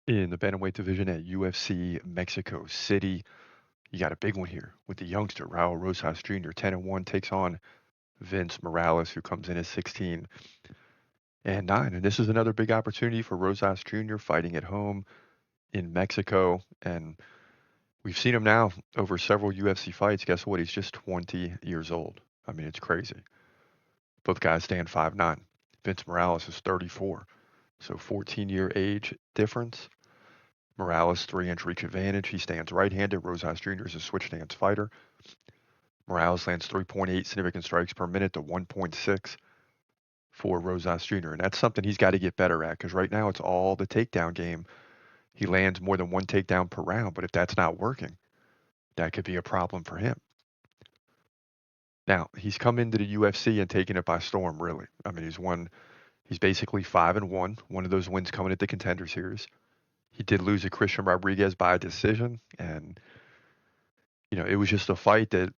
In the bantamweight division at UFC Mexico City, you got a big one here with the youngster Raul Rosas Jr. 10-1 takes on Vince Morales, who comes in at 16-9. And this is another big opportunity for Rosas Jr. fighting at home in Mexico. And we've seen him now over several UFC fights. Guess what? He's just 20 years old. I mean, it's crazy. Both guys stand 5'9". Vince Morales is 34. So 14-year age difference. Morales, 3-inch reach advantage. He stands right-handed. Rosas Jr. is a switch stance fighter. Morales lands 3.8 significant strikes per minute to 1.6 for Rosas Jr. And that's something he's got to get better at because right now it's all the takedown game. He lands more than one takedown per round, but if that's not working, that could be a problem for him. Now, he's come into the UFC and taken it by storm, really. I mean, he's basically 5-1, one of those wins coming at the Contender Series. He did lose to Christian Rodriguez by a decision, and it was just a fight that,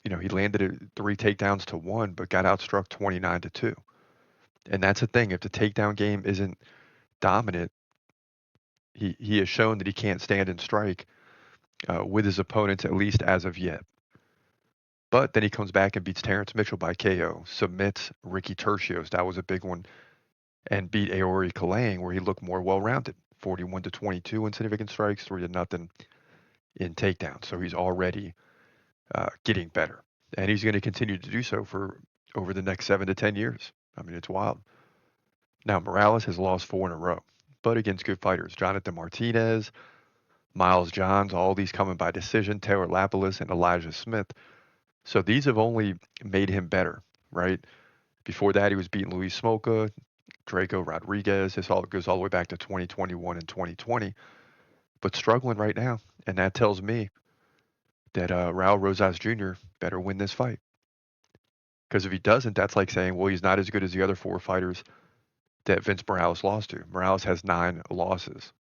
he landed it 3 takedowns to 1, but got outstruck 29-2. And that's the thing, if the takedown game isn't dominant, he has shown that he can't stand and strike with his opponents, at least as of yet. But then he comes back and beats Terrence Mitchell by KO, submits Ricky Tercios, that was a big one, and beat Aori Kalang, where he looked more well-rounded, 41-22 in significant strikes, 3-0 in takedowns. So he's already getting better, and he's going to continue to do so for over the next 7 to 10 years. I mean, it's wild. Now, Morales has lost 4 in a row, but against good fighters. Jonathan Martinez, Miles Johns, all these coming by decision, Taylor Lapilus and Elijah Smith. So these have only made him better, right? Before that, he was beating Luis Smolka, Draco Rodriguez. This all goes all the way back to 2021 and 2020, but struggling right now. And that tells me that Raul Rosas Jr. better win this fight. Because if he doesn't, that's like saying, well, he's not as good as the other 4 fighters that Vince Morales lost to. Morales has 9 losses.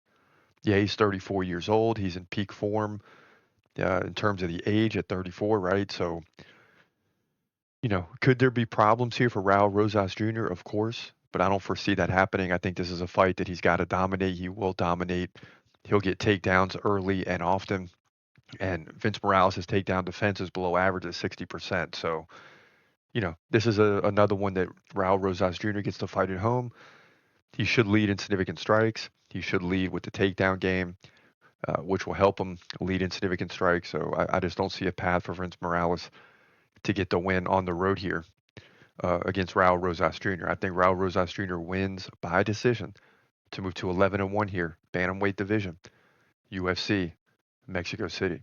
Yeah, he's 34 years old. He's in peak form in terms of the age at 34, right? So, could there be problems here for Raul Rosas Jr.? Of course, but I don't foresee that happening. I think this is a fight that he's got to dominate. He will dominate. He'll get takedowns early and often. And Vince Morales' takedown defense is below average at 60%. So, this is another one that Raul Rosas Jr. gets to fight at home. He should lead in significant strikes. He should lead with the takedown game, which will help him lead in significant strikes. So I just don't see a path for Vince Morales to get the win on the road here against Raul Rosas Jr. I think Raul Rosas Jr. wins by decision to move to 11-1 here, bantamweight division, UFC, Mexico City.